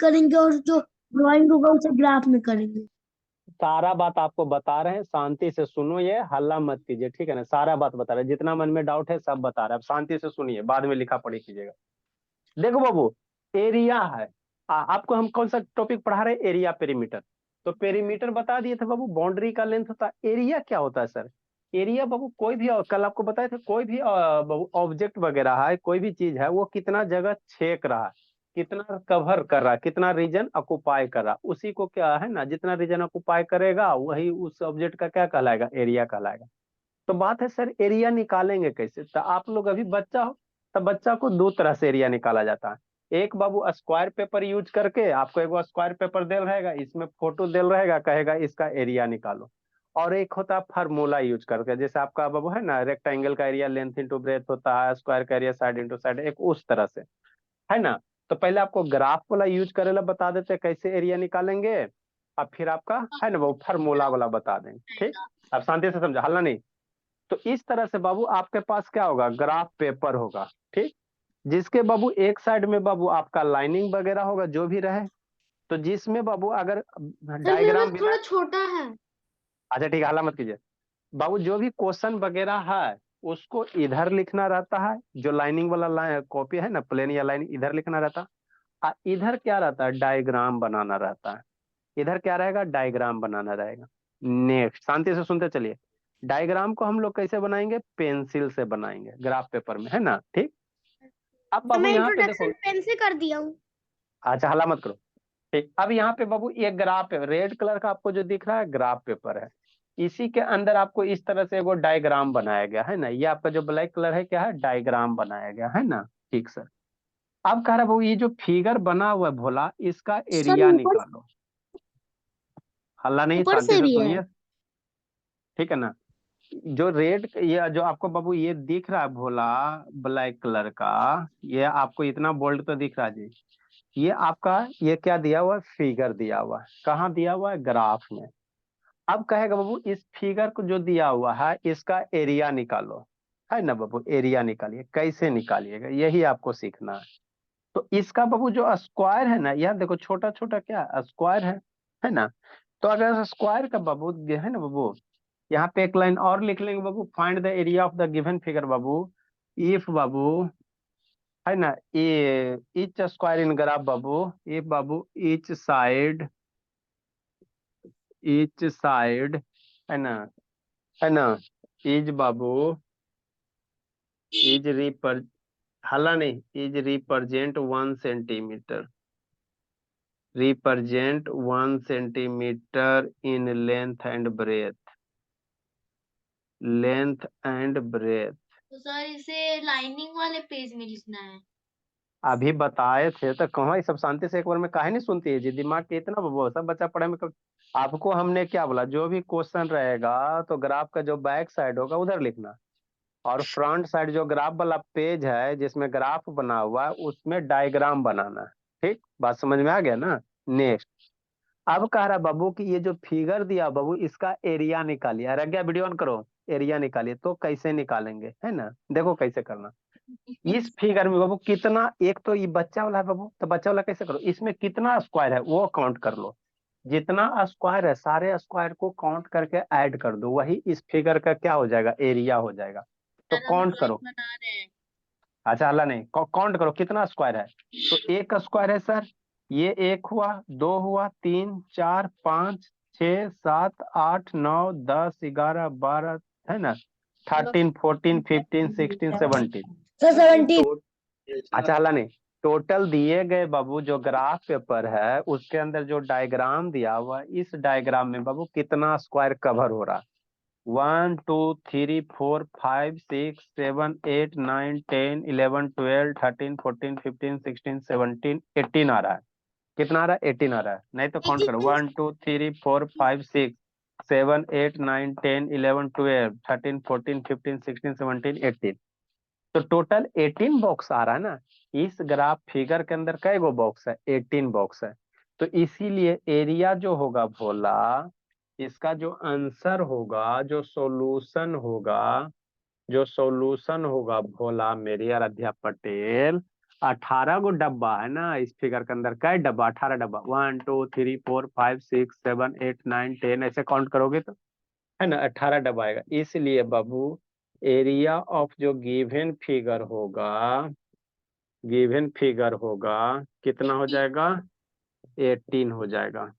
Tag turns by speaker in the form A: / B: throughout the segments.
A: करेंगे और जो ड्राइंग होगा उसे ग्राफ में करेंगे।
B: सारा बात आपको बता रहे हैं, शांति से सुनो, ये हल्ला मत कीजिए, ठीक है ना। सारा बात बता रहे हैं, जितना मन में डाउट है सब बता रहे हैं, अब शांति से सुनिए, बाद में लिखा पढ़ी कीजिएगा। देखो बाबू, एरिया है। आपको हम कौन सा टॉपिक पढ़ा रहे हैं? Area perimeter. तो पेरीमीटर बता दिए थे बाबू, बाउंड्री का लेंथ होता है। एरिया क्या होता है सर? एरिया बाबू कोई भी, कल आपको बताए थे, कोई भी बाबू ऑब्जेक्ट वगैरह है, कोई भी चीज है, वो कितना जगह छेक रहा है, कितना कवर कर रहा है, कितना रीजन ऑक्युपाई कर रहा है, उसी को क्या है ना, जितना रीजन ऑक्युपाई करेगा वही उस ऑब्जेक्ट का क्या कहलाएगा? एरिया कहलाएगा। तो बात है सर, एरिया निकालेंगे कैसे? तो आप लोग अभी बच्चा हो, तब बच्चा को दो तरह से एरिया निकाला जाता है। एक बाबू स्क्वायर पेपर यूज करके, आपको एक स्क्वायर पेपर देल रहेगा, इसमें फोटो देल रहेगा, कहेगा इसका एरिया निकालो। और एक होता है फार्मूला यूज करके, जैसे आपका बाबू है ना, रेक्टेंगल का एरिया लेंथ इंटू ब्रेथ होता है, स्क्वायर का एरिया साइड इंटू साइड, एक उस तरह से, है ना। तो पहले आपको ग्राफ वाला यूज करेला बता देते हैं कैसे एरिया निकालेंगे, अब फिर आपका है ना वो फार्मूला वाला बता देंगे, ठीक। अब शांति से समझा, हल्ला नहीं। तो इस तरह से बाबू आपके पास क्या होगा? ग्राफ पेपर होगा, ठीक। जिसके बाबू एक साइड में बाबू आपका लाइनिंग वगैरह होगा, जो भी रहे। तो जिसमें बाबू अगर
A: सर मेरा
B: डायग्राम बिना,
A: थोड़ा छोटा है।
B: अच्छा ठीक है, हल्ला मत कीजिए। बाबू जो भी क्वेश्चन वगैरह है उसको इधर लिखना रहता है, जो लाइनिंग वाला कॉपी है ना, प्लेन या लाइन, इधर लिखना रहता है। इधर क्या रहता है? डायग्राम बनाना रहता है। इधर क्या रहेगा? डायग्राम बनाना रहेगा। नेक्स्ट, शांति से सुनते चलिए। डायग्राम को हम लोग कैसे बनाएंगे? पेंसिल से बनाएंगे, ग्राफ पेपर में, है ना, ठीक। अब
A: तो
B: बाबू
A: मैं
B: यहाँ पे
A: इंट्रोडक्शन
B: देखो,
A: पेन से कर दिया हूँ।
B: अच्छा हल्ला मत करो, ठीक। अब यहाँ पे बाबू ये ग्राफ पेपर, रेड कलर का आपको जो दिख रहा है, ग्राफ पेपर है। इसी के अंदर आपको इस तरह से एगो डायग्राम बनाया गया है ना, ये आपका जो ब्लैक कलर है क्या है? डायग्राम बनाया गया है ना, ठीक सर। अब कह रहा बाबू, ये जो फिगर बना हुआ है भोला, इसका
A: सर
B: एरिया
A: ऊपर
B: निकालो। हल्ला नहीं,
A: ऊपर
B: शांति
A: से
B: से
A: भी है।
B: सुनिए, ठीक है ना। जो रेड, ये जो आपको बाबू ये दिख रहा है भोला, ब्लैक कलर का, ये आपको इतना बोल्ड तो दिख रहा है जी। ये आपका, ये क्या दिया हुआ है? फिगर दिया हुआ है। कहाँ दिया हुआ है? ग्राफ में। अब कहेगा बाबू, इस फिगर को जो दिया हुआ है इसका एरिया निकालो, है ना बाबू। एरिया निकालिए, कैसे निकालिएगा यही आपको सीखना है। तो इसका बाबू जो स्क्वायर है ना, यह देखो छोटा छोटा क्या स्क्वायर है ना। तो अगर स्क्वायर का बाबू है ना बाबू, यहाँ पे एक लाइन और लिख लेंगे बाबू, find the area of the given figure बाबू। इफ बाबू, है ना, ये ईच स्क्वायर इन ग्राफ बाबू, इफ बाबू ईच साइड, है ना, है ना, इज बाबू, इज रिपर हला नहीं, is represent 1 centimetre, represent 1 centimetre in length and breadth.
A: तो सर इसे लाइनिंग वाले पेज में लिखना है।
B: अभी बताए थे तो कहाँ, ये सब शांति से एक बार में काहे नहीं सुनती है जी? दिमाग के इतना वो सब बच्चा पढ़े में आपको हमने क्या बोला? जो भी क्वेश्चन रहेगा तो ग्राफ का जो बैक साइड होगा उधर लिखना, और फ्रंट साइड जो ग्राफ वाला पेज है जिसमें ग्राफ बना हुआ है उसमें डायग्राम बनाना है, ठीक। बात समझ में आ गया ना। नेक्स्ट, अब कह रहा बाबू कि ये जो फिगर दिया बाबू, इसका एरिया निकालिए। अरे क्या, वीडियो ऑन करो, एरिया निकालिए। तो कैसे निकालेंगे, है ना, देखो कैसे करना। इस फिगर में बाबू कितना, एक तो ये बच्चा वाला है बाबू, तो बच्चा वाला कैसे करो, इसमें कितना स्क्वायर है वो काउंट कर लो। जितना स्क्वायर है सारे स्क्वायर को काउंट करके ऐड कर दो, वही इस फिगर का क्या हो जाएगा? एरिया हो जाएगा। तो
A: सर हम
B: काउंट
A: ड्राइंग
B: करो।
A: बना रहे हैं।
B: अच्छा अल्लाह नहीं, काउंट करो कितना स्क्वायर है। तो एक स्क्वायर है सर, ये एक हुआ, दो हुआ, तीन, चार, पाँच, छः, सात, आठ, नौ, 10, 11, 12, है ना, 13, 14, 15, 16, 17।
A: सर 17।
B: तो अच्छा अल्लाह नहीं, टोटल दिए गए बाबू जो ग्राफ पेपर है उसके अंदर जो डायग्राम दिया हुआ है, इस डायग्राम में बाबू कितना स्क्वायर कवर हो रहा है? 1, 2, 3, 4, 5, 6, 7, 8, 9, 10, 11, 12, 13, 14, 15, 16, 17, 18 आ रहा है। कितना आ रहा है? 18 आ रहा है, नहीं तो काउंट करो, 1, 2, 3, 4, 5, 6, 7, 8, 9, 10, 11, 12, 13, 14, 15, 16, 17, 18। तो टोटल 18 बॉक्स आ रहा है ना। इस ग्राफ फिगर के अंदर कई गो बॉक्स है? 18 बॉक्स है। तो इसीलिए एरिया जो होगा भोला, इसका जो आंसर होगा, जो सॉल्यूशन होगा भोला मेरी आराध्या पटेल, 18 गो डब्बा है ना इस फिगर के अंदर। कै डब्बा? 18 डब्बा। 1 2 3 4 5 6 7 8 9 10 ऐसे काउंट करोगे तो है ना 18 डब्बा आएगा। इसलिए बाबू एरिया ऑफ जो गिवन फिगर होगा कितना हो जाएगा? 18 हो जाएगा।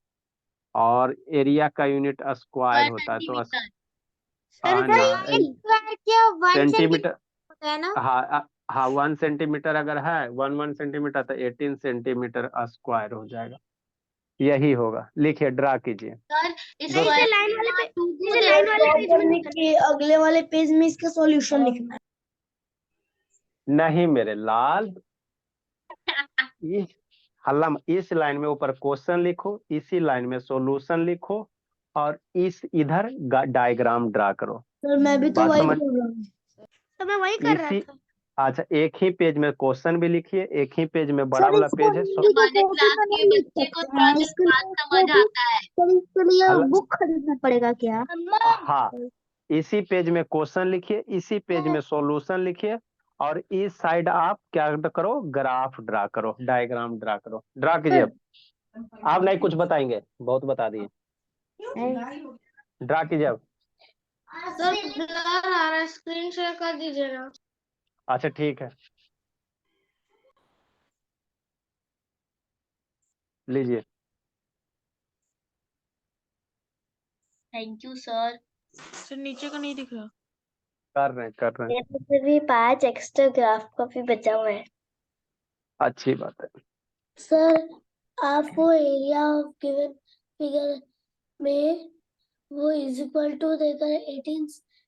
B: और एरिया का यूनिट स्क्वायर होता है तो
A: सेंटीमीटर।
B: है ना
C: स्क्वायर क्या 1 सेंटीमीटर
B: सेंटीमीटर।
C: होता है ना?
B: हाँ हाँ 1 सेंटीमीटर अगर है 1 सेंटीमीटर तो 18 सेंटीमीटर स्क्वायर हो जाएगा। यही होगा। लिखिए ड्रा कीजिए।
A: सर
C: नहीं,
A: स्क्वायर
C: इसे लाइन वाले पे,
A: टू
C: इसे लाइन वाले पेज में
D: करने के अगले वाले पेज में इसका सॉल्यूशन लिखना है।
B: नहीं मेरे लाल, इस हल्ला इस लाइन में ऊपर क्वेश्चन लिखो, इसी लाइन में सॉल्यूशन लिखो और इस इधर डायग्राम ड्रा करो।
D: सर मैं भी तो
B: बात
D: वही
B: समझ
D: कर रहा हूँ।
C: तो मैं वही कर रहा
B: इसी
C: था।
B: अच्छा एक ही पेज में क्वेश्चन भी लिखिए, एक ही पेज में बड़ा वाला पेज है
A: हमारे क्लास के बच्चे को थोड़ा सा बात समझ आता है।
D: सर इसके लिए
B: हल्ला
D: बुक खरीदना पड़ेगा क्या?
B: हाँ इसी पेज में क्वेश्चन लिखिए, इसी पेज में सॉल्यूशन लिखिए और इस साइड आप क्या करो? ग्राफ ड्रा करो, डायग्राम ड्रा करो। ड्रा कीजिए। अब आप नहीं कुछ बताएंगे, बहुत बता दिए। ड्रा कीजिए अब।
C: सर ब्लर आ रहा है, स्क्रीन शेयर कर दीजिएगा।
B: अच्छा ठीक है, लीजिए।
A: Thank you sir.
C: सर नीचे का नहीं दिख रहा।
B: कर रहे हैं।
D: मेरे पास भी 5 एक्स्ट्रा ग्राफ कॉपी बचा हुआ है।
B: अच्छी बात है।
D: सर आप वो एरिया ऑफ गिवन फिगर में वो इज इक्वल टू देकर 18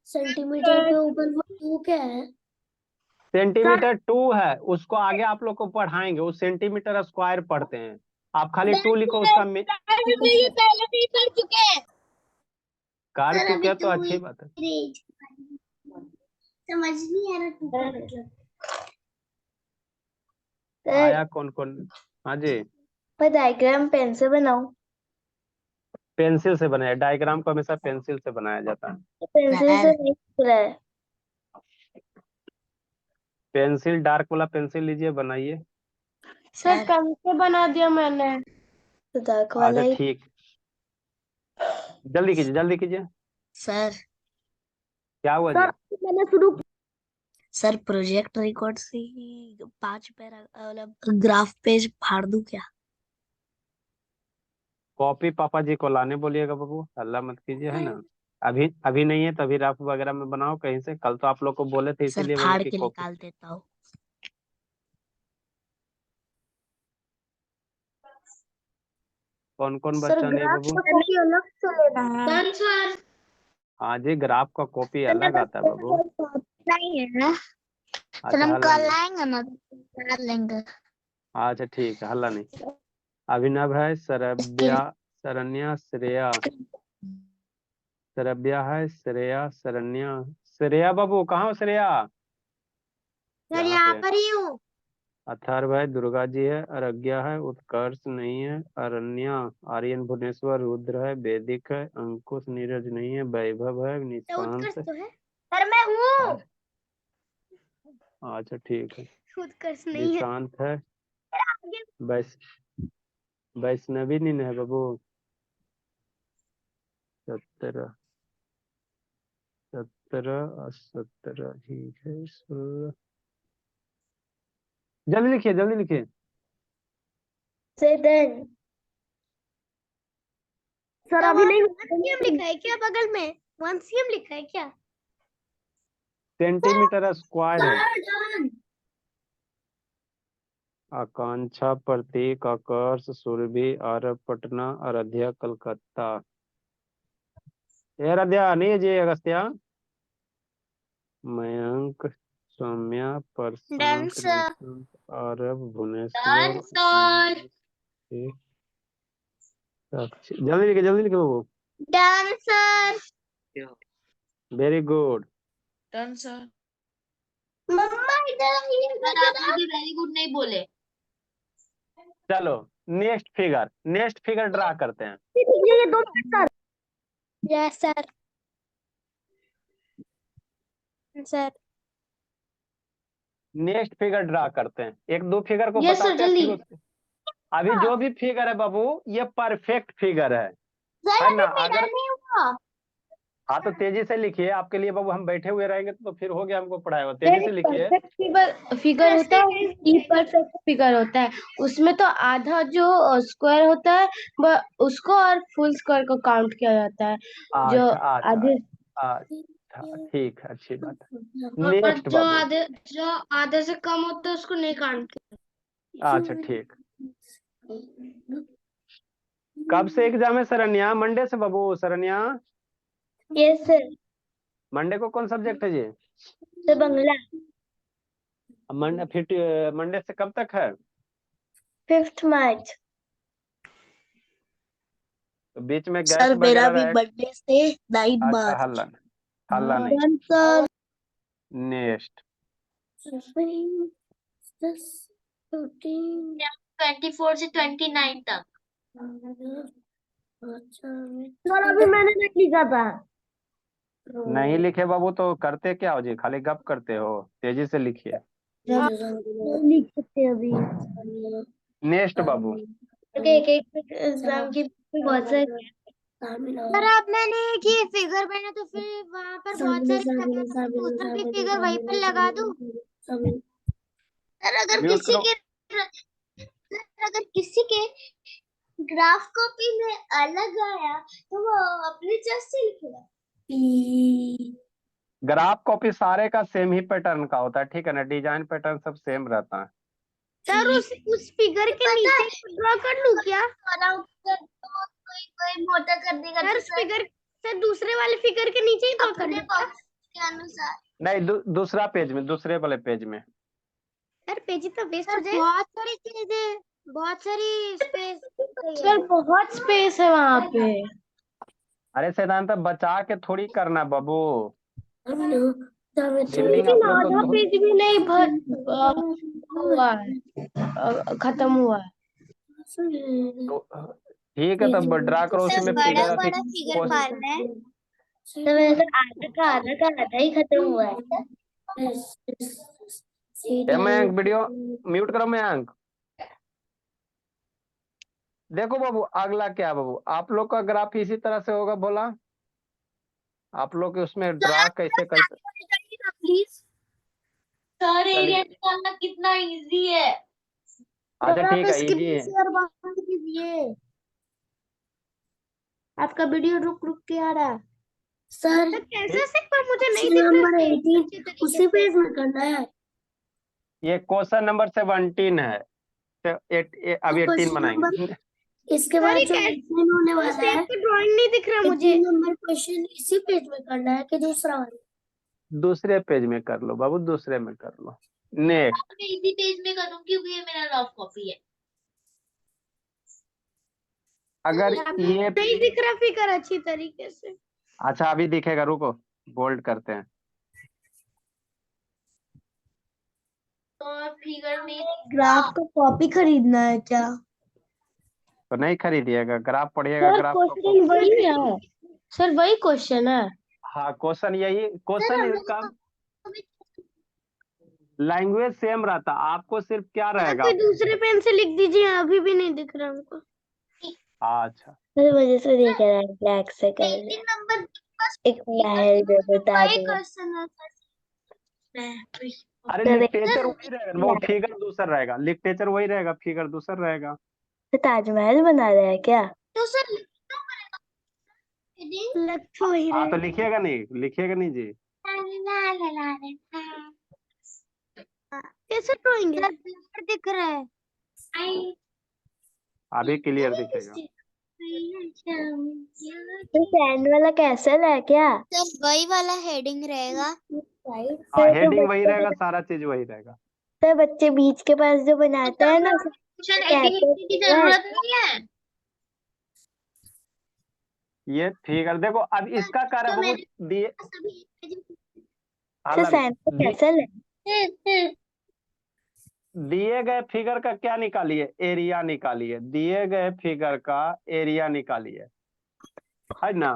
D: सेंटीमीटर के ऊपर वो 2 क्या है?
B: सेंटीमीटर 2 है, उसको आगे आप लोग को पढ़ाएंगे, वो सेंटीमीटर स्क्वायर पढ़ते हैं। आप खाली 2 लिखो, उसका
D: ये पहले भी कर चुके हैं।
B: कर
D: सर
B: चुके
D: अभी
B: हैं तो
D: तो
B: अच्छी बात है।
D: समझ नहीं आ रहा टू का मतलब।
B: आया कौन कौन? हाँ जी।
D: मैं डायग्राम पेन से बनाऊं?
B: पेंसिल से बनाया, डायग्राम को हमेशा पेंसिल से बनाया जाता है।
D: पेंसिल से नहीं दिख रहा है।
B: पेंसिल डार्क वाला पेंसिल लीजिए, बनाइए।
C: सर कम से बना दिया मैंने।
D: तो डार्क वाला
B: अच्छा
D: ही।
B: ठीक, जल्दी कीजिए जल्दी कीजिए।
D: सर
B: क्या हुआ जी?
D: मैंने शुरू। सर प्रोजेक्ट रिकॉर्ड से ही 5 पैरा मतलब ग्राफ पेज फाड़ दूं क्या?
B: कॉपी पापा जी को लाने बोलिएगा बाबू, हल्ला मत कीजिए है ना। अभी अभी नहीं है तो अभी रफ वगैरह में बनाओ कहीं से। कल तो आप लोग को बोले थे
D: सर
B: इसीलिए बोले
D: फाड़
B: कि
D: के
B: कॉपी।
D: निकाल देता हूँ।
B: कौन कौन
D: सर
B: बच्चा नहीं
D: ग्राफ
B: बाबू?
D: का कॉपी अलग से लेना है।
C: Done sir.
B: हाँ जी, ग्राफ का कॉपी अलग आता है बाबू।
D: नहीं है ना? सर
B: अच्छा
D: हम
B: हल्ला
D: कल
B: नहीं,
D: आएंगे ना कर लेंगे।
B: अच्छा ठीक है, हल्ला नहीं। अभिनव है, शरण्या श्रेया, सरब्या है, श्रेया शरण्या। श्रेया बाबू कहाँ हो श्रेया?
D: सर
B: यहाँ
D: यहाँ
B: पे।
D: पर ही हूँ।
B: अथर्व है, दुर्गा जी है, अरज्ञा है, उत्कर्ष नहीं है, अरण्या, आर्यन, भुवनेश्वर, रुद्र है, वैदिक है, अंकुश, नीरज नहीं है, वैभव है,
D: तो उत्कर्ष
B: निशांत।
D: तो है। सर मैं हूँ।
B: अच्छा ठीक है,
D: उत्कर्ष नहीं है।
B: निशांत है, वैस वैष्णवी नहीं है बाबू। 17 17 और 17 ठीक है। 16 जल्दी लिखिए जल्दी लिखिए।
D: से देन। सर अभी नहीं।
C: 1 cm लिखा है क्या बगल में? 1 cm लिखा है क्या?
B: सेंटीमीटर स्क्वायर है।
D: सर
B: आकांक्षा, प्रतीक, आकर्ष, सुरभि, आरव, पटना, अयोध्या, कलकत्ता। ये अयोध्या नहीं है जी, Agastya. Mayank, Saumya,
D: done
B: Prashant,
D: sir.
B: Nishant, Aarav,
A: done
B: Bhubaneswar,
A: sir.
B: जल्दी लिखे बाबू।
D: Done sir.
B: Very good.
C: Done sir.
D: मम्मा इधर आइए
A: सर आप मुझे वेरी गुड नहीं बोले।
B: चलो नेक्स्ट फिगर ड्रा करते हैं।
D: ये 2 minute sir. Yes sir. Sir
B: next figure draw करते हैं, एक दो फिगर को
C: Yes, sir,
B: बताते हैं फिर
C: जल्दी।
B: उसके अभी जो भी फिगर है बाबू ये परफेक्ट फिगर है ना। अगर
C: नहीं हुआ।
B: हाँ तो तेजी से लिखिए, आपके लिए बाबू हम बैठे हुए रहेंगे तो फिर हो गया, हमको पढ़ाया हुआ, तेजी से लिखिए।
C: परफेक्ट फिगर होता है, इम्परफेक्ट फिगर होता है। उसमें तो आधा जो स्क्वायर होता है उसको और फुल स्क्वायर को काउंट किया जाता है। जो
B: अच्छा अच्छा
C: आधे
B: अच्छा ठीक है, अच्छी बात है।
C: और
B: नेक्स्ट बाबू,
C: जो आधे से कम होता है उसको नहीं काउंट
B: अच्छा ठीक। कब से एग्जाम है शरण्या? मंडे से बाबू शरण्या?
D: Yes sir.
B: मंडे को कौन सब्जेक्ट है जी?
D: सर बंगला।
B: मंडे फिर मंडे से कब तक है?
D: 5th मार्च।
B: तो बीच में गैप
D: सर मेरा
B: वगैरह
D: भी
B: रहे?
D: मंडे से 9
B: अच्छा
D: मार्च।
B: हल्ला हल्ला नहीं।
D: सर
B: नेक्स्ट
A: 24 से 29 तक।
D: सर अभी मैंने नहीं लिखा था।
B: नहीं लिखे बाबू तो करते क्या हो जी, खाली गप करते हो, तेजी से लिखिए।
D: नहीं लिख सकते अभी।
B: नेक्स्ट बाबू,
D: एक एक एग्जाम की बहुत सारी।
C: सर आप मैंने एक ही फिगर बना तो फिर वहां पर बहुत सारी जगह है, तो उधर भी फिगर वहीं पर लगा दूं। सर
B: म्यूट करो।
C: अगर किसी के ग्राफ कॉपी में अलग आया तो वो अपने जस्ट से लिखेगा।
B: ग्राफ कॉपी सारे का सेम ही पैटर्न का होता है, ठीक है ना, डिजाइन पैटर्न सब सेम रहता है।
C: सर उस फिगर के नीचे ड्रॉ कर लूं क्या? कोई मोटा कर देगा सर, उस फिगर सर दूसरे वाले फिगर के नीचे ही ड्रॉ कर लूं क्या? के अनुसार
B: नहीं दूसरा पेज में, दूसरे वाले पेज में।
C: सर पेज तो वेस्ट हो जाएगा। बहुत सारी चीजें, बहुत सारी स्पेस। सर बहुत स्पेस है वहां पे।
B: अरे सिद्धांत बचा के थोड़ी करना बाबू, बिल्डिंग
C: लेकिन
B: आप लोग
C: आधा
B: को
C: पेज भी नहीं हुआ है, खत्म हुआ है।
B: ठीक है तब ड्रा करो, उसी में फिगर
C: फिगर मारना है।
D: तो मेरा तो आधा का आधा ही खत्म हुआ है।
B: मयंक वीडियो म्यूट करो मयंक। देखो बाबू अगला क्या है बाबू, आप लोग का ग्राफ इसी तरह से होगा बोला, आप लोग उसमें ड्रा कैसे करते?
C: प्लीज
A: सर एरिया
B: चलिए
A: निकालना कितना इजी है।
B: अच्छा ठीक है, इजी है।
C: शेयर बंद कीजिए। आपका वीडियो रुक रुक के आ रहा है।
D: सर
C: कैसे से पर मुझे नहीं
D: क्वेश्चन
C: दिख रहा
D: नंबर
C: है
D: 18
C: अच्छे तरीके
D: उसी
C: से।
D: पेज में करना है।
B: ये क्वेश्चन नंबर 17 है, तो अभी 18
D: क्वेश्चन नंबर
B: बनाएंगे।
D: इसके
C: सर
D: बाद
C: ये
D: जो
C: कैसे
D: 18 होने वाला
C: सेव
D: है,
C: का ड्राइंग नहीं दिख रहा मुझे।
D: 18 नंबर क्वेश्चन इसी पेज में करना है कि दूसरा वाला?
B: दूसरे पेज में कर लो बाबू, दूसरे में कर लो। नेक्स्ट,
A: मैं इसी पेज में करूँ क्योंकि ये मेरा रफ कॉपी है।
B: अगर ये
C: नहीं दिख रहा फिगर अच्छी तरीके से।
B: अच्छा अभी दिखेगा, रुको बोल्ड करते हैं।
A: तो फिगर में
C: ग्राफ का कॉपी खरीदना है क्या?
B: तो नहीं खरीदिएगा, ग्राफ पढ़िएगा,
C: सर
B: ग्राफ का
C: क्वेश्चन वही है। सर वही क्वेश्चन है।
B: हाँ क्वेश्चन यही, क्वेश्चन इसका लैंग्वेज सेम रहता, आपको सिर्फ क्या रहेगा।
C: कोई दूसरे पेन से लिख दीजिए, अभी भी नहीं दिख रहा हमको।
B: अच्छा
D: मेरे वजह से दिख रहा है, ब्लैक से कर रहे
C: नंबर
D: एक महल जो बता
C: वही
D: दूंगा।
C: क्वेश्चन है।
B: अरे
D: तो
B: लिटरेचर वही रहेगा, वो फिगर दूसरा रहेगा, लिटरेचर वही रहेगा, फिगर दूसरा रहेगा।
D: ताजमहल बना रहा है क्या?
C: तो सर लग तो वही
B: हाँ
C: रहा
B: तो लिखिएगा नहीं जी।
C: कैसे ड्राइंग है? दिख रहा है।
B: अभी क्लियर दिखेगा।
D: तो सैंड वाला कैसल है क्या?
C: सर वही वाला हेडिंग रहेगा।
B: हाँ हेडिंग वही रहेगा, सारा चीज वही रहेगा।
D: तो बच्चे बीच के पास जो बनाते हैं ना,
A: क्वेश्चन एडिटिंग की
D: कैसे
A: जरूरत नहीं है।
B: ये फिगर देखो, अब इसका कार्य
C: तो
B: बहुत
C: मेरे
B: दिए,
D: तो
B: हालांकि
D: सैंड कैसल है?
B: दिए गए फिगर का क्या निकालिए, एरिया निकालिए, दिए गए फिगर का एरिया निकालिए, है ना।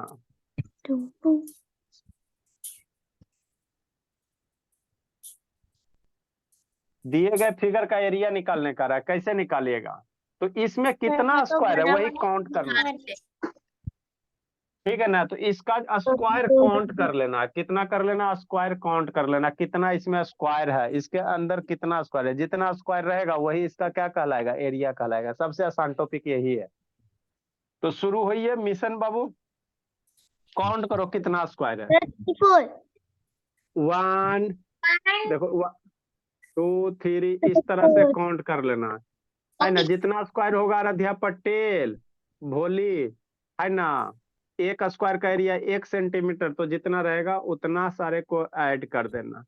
B: दिए गए फिगर का एरिया निकालने का रहा है, कैसे निकालिएगा? तो इसमें कितना स्क्वायर है वही काउंट करना है, ठीक है ना? तो इसका स्क्वायर काउंट कर लेना, कितना कर लेना, स्क्वायर काउंट कर लेना, कितना इसमें स्क्वायर है, इसके अंदर कितना स्क्वायर है, जितना स्क्वायर रहेगा वही इसका क्या कहलाएगा, एरिया कहलाएगा। सबसे आसान टॉपिक यही है। तो शुरू हुई है मिशन बाबू, काउंट करो कितना स्क्वायर है।
D: 34
B: 1 देखो 2 3 इस तरह से काउंट कर लेना है ना। जितना स्क्वायर होगा आराध्या पटेल, भोली, है ना, एक स्क्वायर का एरिया 1 सेंटीमीटर, तो जितना रहेगा उतना सारे को ऐड कर देना।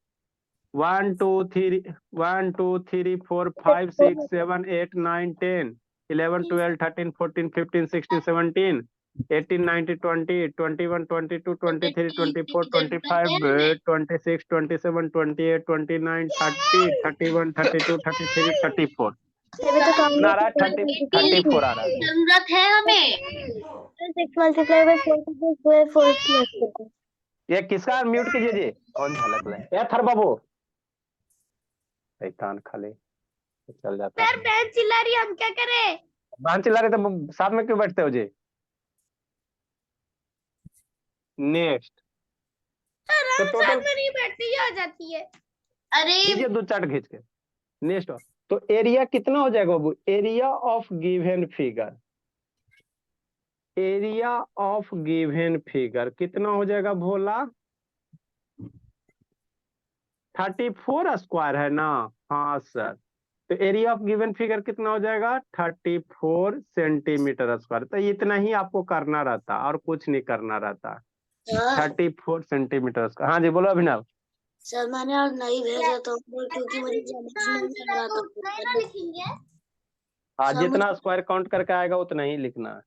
B: 1 2 3 1 2 3 4 5 6 7 8 9 10 11 12 13 14 15 16 17 18 19 20 21 22 23 24 25 26 27 28 29 30 31 32 33 34
D: अभी तो कम
B: आ रहा है, 34 आ रहा है।
A: जरूरत है हमें।
D: 6 मल्टीप्लाई बाय 4
B: ये किसका म्यूट कीजिए जी, कौन झलक ले या थर बाबू, कान खाली चल जाता है।
C: बहन चिल्ला रही है, हम क्या करें?
B: बहन चिल्ला रहे तो साथ में क्यों बैठते हो जी? नेक्स्ट तो टोटल
C: में नहीं बैठती, ये आ जाती है।
A: अरे
B: कीजिए 2 चार्ट खींच के। नेक्स्ट तो एरिया कितना हो जाएगा बाबू, area of given figure, area of given figure कितना हो जाएगा भोला? 34 स्क्वायर है ना? हाँ सर। तो एरिया ऑफ गिवन फिगर कितना हो जाएगा? 34 सेंटीमीटर स्क्वायर। तो इतना ही आपको करना रहता और कुछ नहीं करना रहता। 34 सेंटीमीटर स्क्वायर। हाँ जी बोलो अभिनव।
D: सर मैंने आज नहीं भेजा था क्योंकि मुझे समझ नहीं आ रहा था।
B: हाँ
D: सर
B: जितना स्क्वायर काउंट करके आएगा उतना ही लिखना है।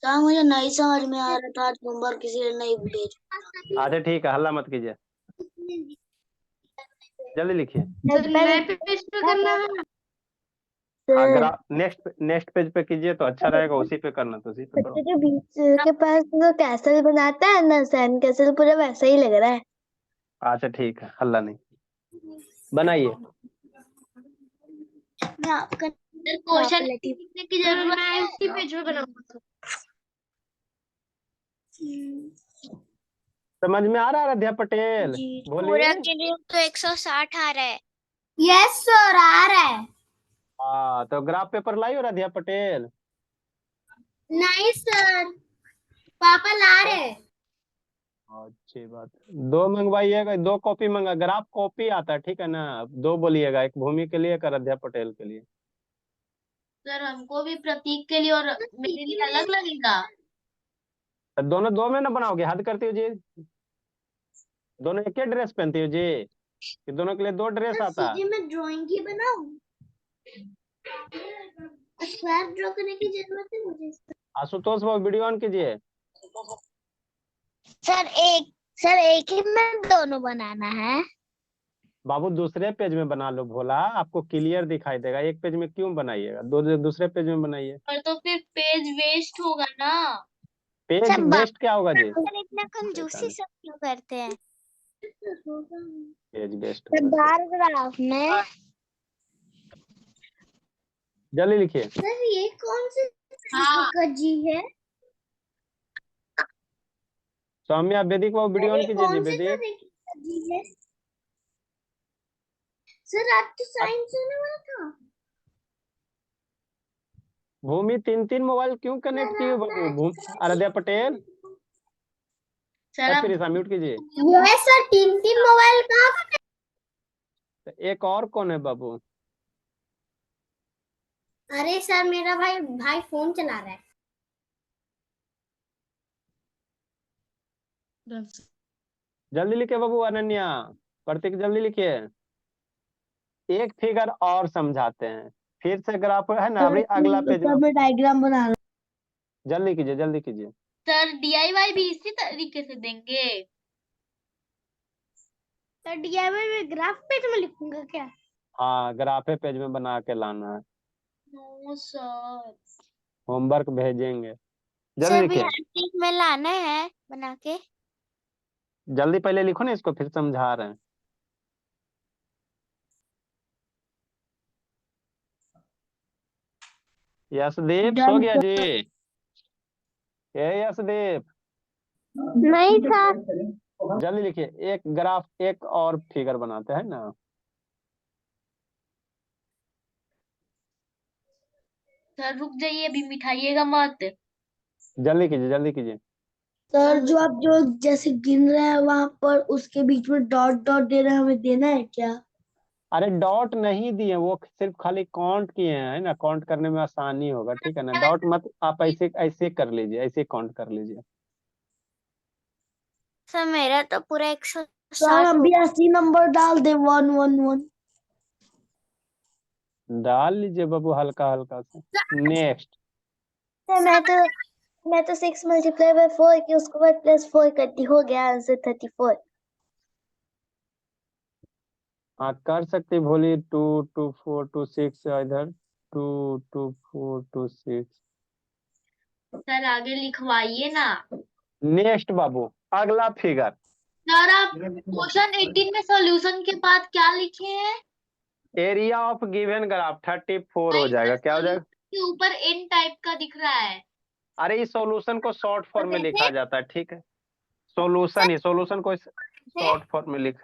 D: सर मुझे नहीं समझ में आ रहा था, आज होमवर्क किसी ने नहीं भेजा।
B: अच्छा ठीक है, हल्ला मत कीजिए, जल्दी लिखिए।
C: पेज पे करना है।
B: अगर नेक्स्ट पेज पे कीजिए तो अच्छा रहेगा, उसी पे करना तो उसी पे करो।
D: बच्चे के बीच के पास जो कैसल बनाता है ना, सैंड कैसल, पूरा वैसा ही लग रहा है।
B: अच्छा ठीक है, हल्ला नहीं, बनाइए।
A: क्वेश्चन लिखने की जरूरत
C: मैं
A: है।
C: उसी पेज पे बनाऊंगा।
B: समझ में आ रहा है आराध्या पटेल? बोलिए।
D: के लिए तो 160 आ रहा है।
A: यस सर आ रहा है।
B: हाँ तो ग्राफ पेपर लाई हो आराध्या पटेल?
A: नहीं सर, पापा ला रहे हैं।
B: अच्छी बात, 2 मंगवाइएगा, 2 कॉपी मंगा, ग्राफ कॉपी आता है ठीक है ना? 2 बोलिएगा, एक भूमि के लिए, एक आराध्या पटेल के लिए।
A: सर हमको भी प्रतीक के लिए और मेरे लिए अलग लगेगा।
B: तो दोनों 2 में ना बनाओगे, हद करती हो जी? दोनों एक ही ड्रेस पहनती हो जी कि दोनों के लिए 2 ड्रेस आता है?
A: मैं ड्राइंग ही बनाऊं? स्क्वायर ड्रॉ करने की जरूरत है मुझे।
B: आशुतोष वो वीडियो ऑन कीजिए।
D: सर एक ही में दोनों बनाना है।
B: बाबू दूसरे पेज में बना लो भोला, आपको क्लियर दिखाई देगा। एक पेज में क्यों बनाइएगा, दूसरे पेज में बनाइए।
A: पर तो फिर पेज वेस्ट होगा ना।
B: पेज वेस्ट क्या होगा जी?
D: इतना कंजूसी सब क्यों करते हैं?
B: पेज वेस्ट
D: बार ग्राफ में
B: जल्दी लिखिए।
A: सर ये कौन से जी है?
B: सौम्या वैदिक वो वीडियो ऑन कीजिए जी, वैदिक।
A: जी है सर, आज तो साइंस होने वाला था।
B: भूमि 3 मोबाइल क्यों कनेक्ट की हो बाबू? आराध्या पटेल
A: सर
B: फिर इसे म्यूट कीजिए।
A: ये सर 3 मोबाइल कहाँ पे?
B: तो एक और कौन है बाबू?
A: अरे सर मेरा भाई फोन चला रहा है।
B: जल्दी लिखिए बाबू, अनन्या प्रतीक जल्दी लिखिए। एक फिगर और समझाते हैं, फिर से ग्राफ है ना, अभी अगला पेज में
D: डायग्राम बना लो।
B: जल्दी कीजिए, जल्दी कीजिए।
A: सर DIY भी इसी तरीके से देंगे?
C: तो DIY में ग्राफ पेज में लिखूंगा क्या?
B: हाँ ग्राफे पेज में बना के लाना है,
A: नो सर।
B: होमवर्क भेजेंगे। जल्दी लिखिए,
D: में लाना है बना के।
B: जल्दी पहले लिखो ना इसको, फिर समझा रहे हैं। यशदीप सो गया जी? ए यशदीप,
D: नहीं था।
B: जल्दी लिखिए। एक ग्राफ, एक और फिगर बनाते हैं ना।
A: सर रुक जाइए, अभी मिठाइएगा मत।
B: जल्दी कीजिए, जल्दी कीजिए।
D: सर जो आप जो जैसे गिन रहे हैं वहां पर उसके बीच में डॉट डॉट दे रहे हैं, हमें देना है क्या?
B: अरे डॉट नहीं दिए, वो सिर्फ खाली काउंट किए हैं, है ना, काउंट करने में आसानी होगा, ठीक है ना। डॉट मत, आप ऐसे ऐसे कर लीजिए, ऐसे काउंट कर लीजिए।
E: सर मेरा तो पूरा
D: सर
E: 160
D: हम भी 80 नंबर डाल दे 111।
B: डाल लीजिए बाबू, हल्का हल्का से। नेक्स्ट।
E: सर मैं तो 6 मल्टीप्लाई बाय 4 की उसके बाद +4 करती, हो गया आंसर 34।
B: हाँ कर सकते, बोलिए। 2 2 4 2 6 इधर। 2 2 4 2 6।
A: सर आगे लिखवाइए ना।
B: नेक्स्ट बाबू, अगला फिगर।
A: सर आप क्वेश्चन 18 में सॉल्यूशन के बाद क्या लिखे हैं?
B: एरिया ऑफ गिवन ग्राफ 34 हो
A: नहीं
B: जाएगा।
A: सर,
B: क्या हो जाएगा?
A: solution के ऊपर एन टाइप का दिख रहा है।
B: अरे इस सॉल्यूशन को शॉर्ट फॉर्म में लिखा
E: वैसे
B: जाता है, ठीक है। सॉल्यूशन ही, सॉल्यूशन को
E: सर
B: शॉर्ट फॉर्म में लिख।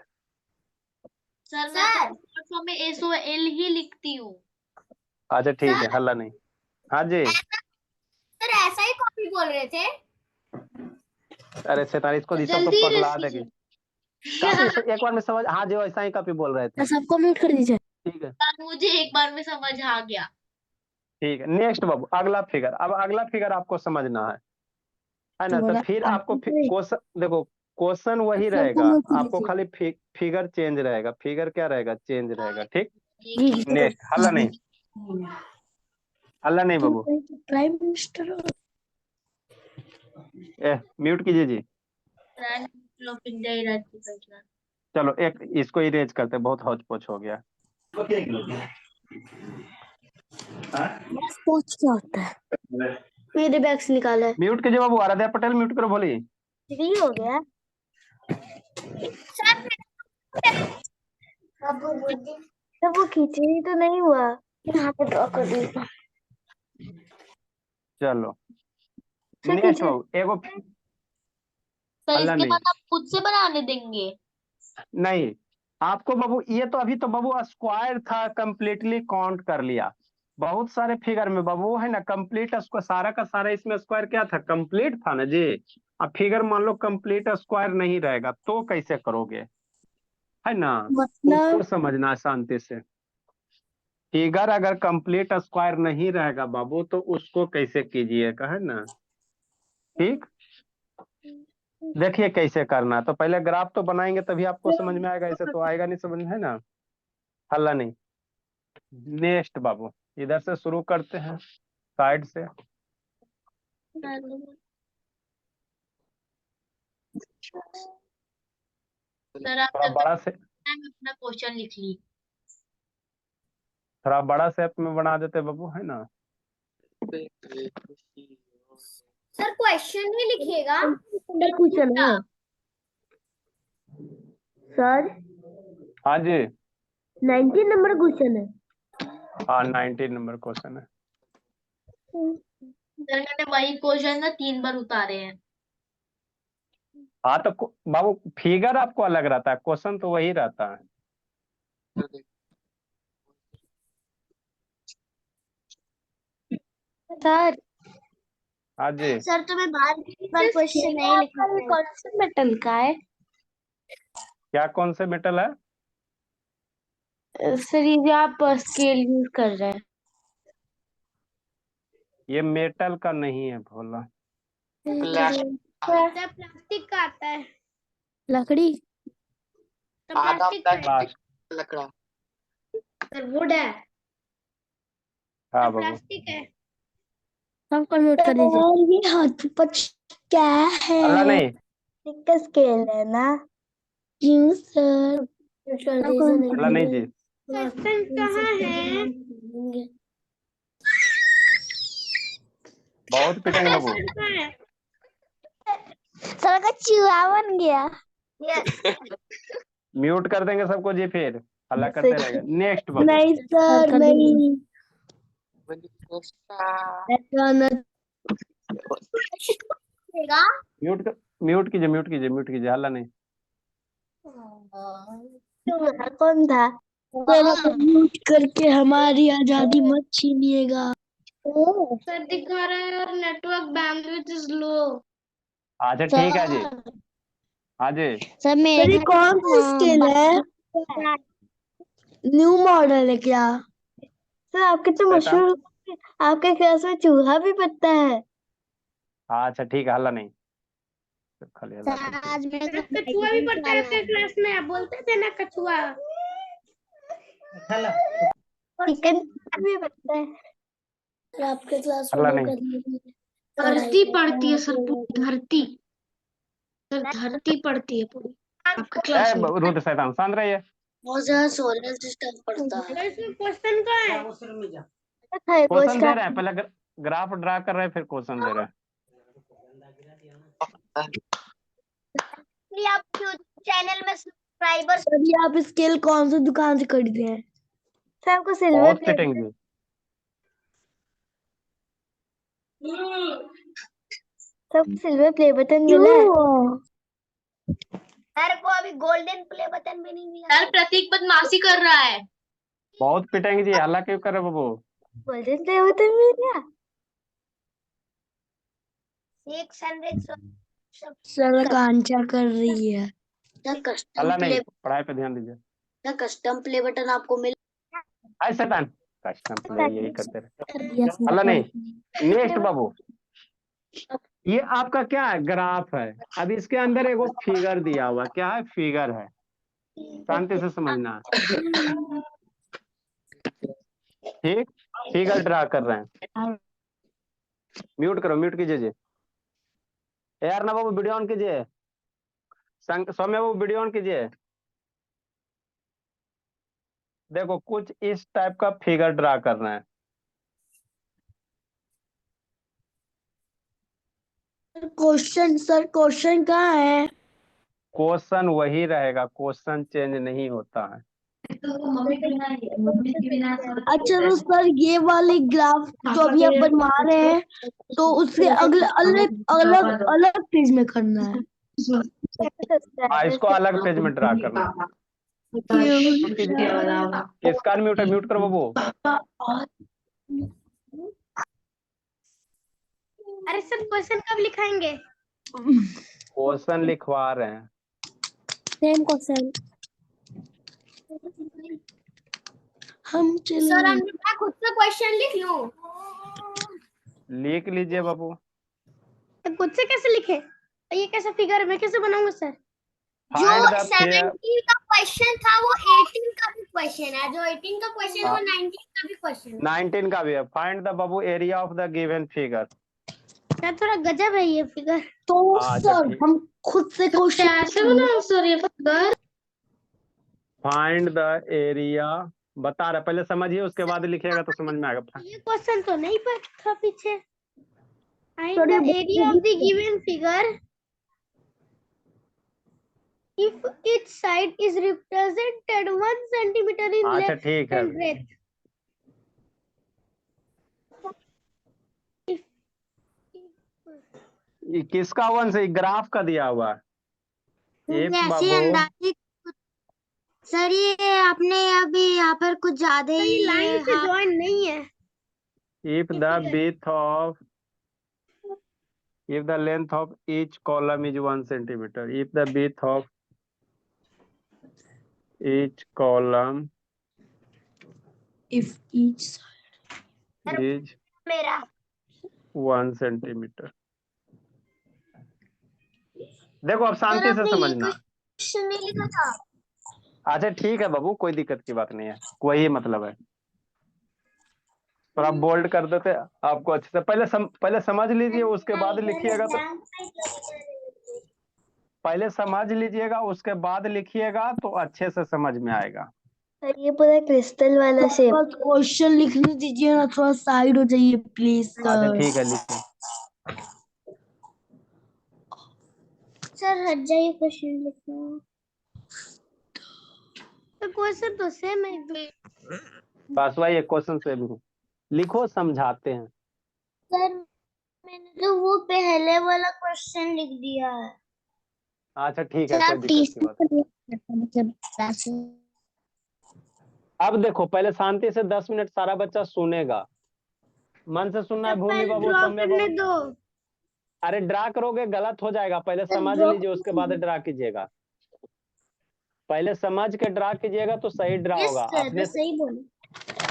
A: सर मैं तो शॉर्ट फॉर्म में SOL ही लिखती हूँ।
B: अच्छा ठीक है, हल्ला नहीं। हाँ जी।
E: सर ऐसा ही कॉपी बोल रहे थे।
B: अरे 47 को इस सब तो
A: जल्दी
B: पगला
A: erase
B: देगी।
A: कीजिए।
B: काफी एक बार में समझ। हाँ जी, वैसा ही काफी बोल रहे थे।
D: सबको म्यूट कर दीजिए।
B: ठीक है,
A: सर मुझे एक बार में समझ आ गया।
B: ठीक है। नेक्स्ट बाबू, अगला फिगर। अब अगला फिगर आपको समझना है ना। तो फिर आपको क्वेश्चन देखो, क्वेश्चन वही रहेगा, आपको खाली फिगर चेंज रहेगा। फिगर क्या रहेगा? चेंज रहेगा, ठीक। नेक्स्ट, हल्ला नहीं, हल्ला नहीं बाबू।
D: प्राइम मिनिस्टर
B: म्यूट कीजिए जी।
A: Prime of India इरादा की पहचान।
B: चलो एक इसको इरेज करते हैं, बहुत हौच पौच हो गया।
D: सोच क्या होता है? मेरे बैग से निकाला है।
B: म्यूट कीजिए बाबू। आराध्या पटेल म्यूट करो, बोली।
E: फ्री हो गया सर। तो वो खिचड़ी तो नहीं हुआ।
D: यहाँ पे ड्रॉ कर दीजिए।
B: चलो
D: सर
B: नेक्स्ट
D: खींचे।
B: बाबू, एगो
A: सर
B: हल्ला
A: इसके
B: नहीं।
A: बाद आप खुद से बनाने देंगे?
B: नहीं, आपको बाबू ये तो अभी तो बाबू स्क्वायर था, कंप्लीटली काउंट कर लिया। बहुत सारे फिगर में बाबू है ना, कंप्लीट स्क्वायर, सारा का सारा इसमें स्क्वायर क्या था? कंप्लीट था ना जी। अब फिगर मान लो कंप्लीट स्क्वायर नहीं रहेगा तो कैसे करोगे, है ना।
D: मतलब
B: उसको समझना शांति से। फिगर अगर कंप्लीट स्क्वायर नहीं रहेगा बाबू तो उसको कैसे कीजिएगा, है ना। ठीक, देखिए कैसे करना। तो पहले ग्राफ तो बनाएंगे तभी आपको समझ में आएगा, ऐसे तो आएगा नहीं समझ में, है ना। हल्ला नहीं। नेक्स्ट बाबू, इधर से शुरू करते हैं, साइड से।
A: सर आप
B: थोड़ा
A: जब
B: बड़ा से,
A: तक अपना क्वेश्चन लिख ली।
B: थोड़ा बड़ा शेप में बना देते बाबू, है ना।
E: सर क्वेश्चन ही लिखिएगा।
D: क्वेश्चन है सर।
B: हाँ जी।
D: 19 नंबर क्वेश्चन है।
B: हाँ 19 नंबर क्वेश्चन है।
A: सर मैंने वही क्वेश्चन ना 3 बार उतारे हैं।
B: हाँ तो बाबू फिगर आपको अलग रहता है, क्वेश्चन तो वही रहता है।
D: सर
B: हाँ जी।
E: सर तो मैं बार क्वेश्चन नहीं लिखा।
D: कौन से मेटल का है?
B: क्या कौन से मेटल है?
C: सर ये जो आप स्केल यूज कर रहे हैं।
B: ये मेटल का नहीं है भोला।
E: प्लास्टिक का आता है।
D: लकड़ी।
E: तो प्लास्टिक का है।
B: प्लास्टिक।
E: सर वुड है।
B: हाँ
E: तो
B: बाबू।
E: प्लास्टिक है।
D: सबको म्यूट कर दीजिए। और ये हाथ पच क्या है?
B: हल्ला नहीं।
E: का स्केल है ना।
D: क्यों सर?
B: हल्ला नहीं जी।
E: क्वेश्चन कहाँ है?
B: बहुत पिटेंगे बाबू।
E: सर का चूहा बन गया।
B: म्यूट कर देंगे सबको जी, फिर हल्ला करते रहेगा। नेक्स्ट बाबू।
D: नहीं सर नहीं।
B: म्यूट कीजिए हल्ला नहीं।
E: तुम्हारा कौन था?
D: म्यूट करके हमारी आजादी मत छीनिएगा।
C: सर दिखा रहा है और नेटवर्क बैंडविड्थ इज लो।
B: अच्छा ठीक है जी। हाँ जी।
E: सर
D: सर
E: मेरे
D: ये
E: घर
D: कौन सा स्केल है? न्यू मॉडल है क्या?
E: सर आपके तो
B: शैतान।
E: मशहूर, आपके क्लास में चूहा भी पड़ता है।
B: अच्छा ठीक है हल्ला नहीं। खाली हल्ला करते
E: आज मेरे घर
C: कछुआ भी
E: बैडमिंटन
C: पढ़ता है
E: खेलना
C: आपके
E: है।
C: क्लास में, आप बोलते थे ना कछुआ।
E: चिकन भी पड़ता है।
D: सर आपके क्लास में
B: हल्ला
D: लोग
B: नहीं।
C: धरती पड़ती है सर, पूरी धरती। सर धरती पड़ती है पूरी आपके क्लास में।
B: रुद्र शैतान शांत रहिए।
D: बहुत ज्यादा सोलर सिस्टम पड़ता है।
C: सर इसमें क्वेश्चन कहाँ है?
E: खरगोश
B: क्वेश्चन
E: का
B: दे रहा है, पहले ग्राफ ड्रा कर रहे हैं फिर क्वेश्चन दे रहा है।
E: आप चैनल में सब्सक्राइबर।
D: सर ये आप स्केल कौन सी दुकान से खरीदे हैं?
E: सर आपको सिल्वर
B: बहुत
E: प्ले
B: फिटिंग जी।
E: बटन मिला है। सर को अभी गोल्डन प्ले बटन भी नहीं मिला।
A: सर प्रतीक बदमाशी कर रहा है।
B: बहुत पिटेंगे जी, हल्ला क्यों कर रहे हो बाबू?
E: गोल्डन प्ले बटन मिल गया। 600
D: सर कांचा कर रही है।
B: हल्ला नहीं, पढ़ाई पे ध्यान दीजिए।
D: कस्टम प्ले बटन आपको मिल
B: हाय शैतान, कस्टम प्ले यही करते रहे।
D: दिया सर
B: हल्ला नहीं।
D: पर।
B: नेक्स्ट बाबू, ये आपका क्या है? ग्राफ है। अब इसके अंदर एगो फिगर दिया हुआ, क्या है? फिगर है, शांति से समझना। ठीक, फिगर ड्रा कर रहे हैं। म्यूट करो, म्यूट कीजिए जी। यार ना बाबू वीडियो ऑन कीजिए। सौम्य बाबू वीडियो ऑन कीजिए। देखो कुछ इस टाइप का फिगर ड्रा करना है।
D: सर क्वेश्चन कहाँ है?
B: क्वेश्चन वही रहेगा, क्वेश्चन चेंज नहीं होता है।
D: अच्छा तो सर ये वाली ग्राफ जो अभी आप बनवा रहे हैं तो उसके अगले अलग अलग अलग पेज में करना है।
B: हाँ इसको अलग पेज में ड्रा करना है। म्यूट कीजिए। किसका म्यूट है? म्यूट करो बाबू।
C: अरे सर क्वेश्चन कब लिखाएंगे?
B: क्वेश्चन लिखवा रहे हैं।
D: सेम क्वेश्चन हम
A: सर
D: चले।
A: मैं खुद से क्वेश्चन लिख लूं?
B: लिख लीजिए बाबू।
C: तो खुद से कैसे लिखे? ये कैसा फिगर मैं कैसे बनाऊंगा सर?
A: जो
B: फाइंड द
A: 17 का क्वेश्चन था वो 18 का भी क्वेश्चन है, जो 18 का क्वेश्चन है वो 19 का भी क्वेश्चन है।
B: 19 का भी है। Find the Babu area of the given figure.
C: क्या थोड़ा गजब है ये फिगर।
D: तो
B: अच्छा
D: सर
B: ठीक।
D: हम खुद से क्वेश्चन
C: कैसे बनाऊं सर ये फिगर?
B: फाइंड द एरिया बता रहा, पहले समझिए उसके बाद लिखिएगा तो समझ में आएगा।
C: ये क्वेश्चन तो नहीं पता था पीछे। Find
D: sir
C: the area of the given figure if each side is represented 1 centimeter in
B: अच्छा
C: length
B: ठीक है।
C: and breadth.
B: ये किसका वंश है? ग्राफ का दिया हुआ है। एक
E: ऐसे
B: बाबू
E: अंदाजे। सर ये आपने अभी यहाँ पर कुछ ज्यादा
C: सर
E: ही
C: ये लाइन से
E: हाँ,
C: जॉइन नहीं है।
B: if the width of if the length of each column is 1 centimeter, if the width of each column
D: if each
B: is
E: मेरा
B: 1 centimeter। देखो अब शांति से समझना।
E: क्वेश्चन नहीं लिखा था।
B: अच्छा ठीक है बाबू, कोई दिक्कत की बात नहीं है, वही मतलब है। पर आप बोल्ड कर देते आपको अच्छे से। पहले समझ लीजिए उसके बाद लिखिएगा तो पहले समझ लीजिएगा उसके बाद लिखिएगा तो अच्छे से समझ में आएगा।
E: सर ये पूरा क्रिस्टल वाला शेप।
D: बस क्वेश्चन लिखने दीजिए ना, थोड़ा साइड हो जाइए प्लीज
B: अच्छा
D: सर।
B: ठीक है लिखिए।
E: सर हट जाइए, क्वेश्चन लिखना।
C: तो क्वेश्चन तो सेम है।
B: बस वही एक क्वेश्चन से भी लिखो, समझाते हैं।
E: सर मैंने तो वो पहले वाला क्वेश्चन लिख दिया है।
B: अच्छा ठीक है,
E: सर
B: कोई
E: आप
B: दिक्कत की बात।
E: मतलब क्लास
B: अब देखो, पहले शांति से 10 मिनट सारा बच्चा सुनेगा, मन से सुनना है भूमि
C: पहले
B: बाबू,
C: ड्रॉ
B: सौम्य
C: करने
B: बाबू।
C: दो।
B: अरे ड्रा करोगे गलत हो जाएगा, पहले समझ
E: ड्रॉ
B: लीजिए उसके बाद ड्रा कीजिएगा। पहले समझ के ड्रा कीजिएगा तो सही ड्रा
E: यस
B: होगा,
E: सर,
B: अपने
E: बस सही बोले।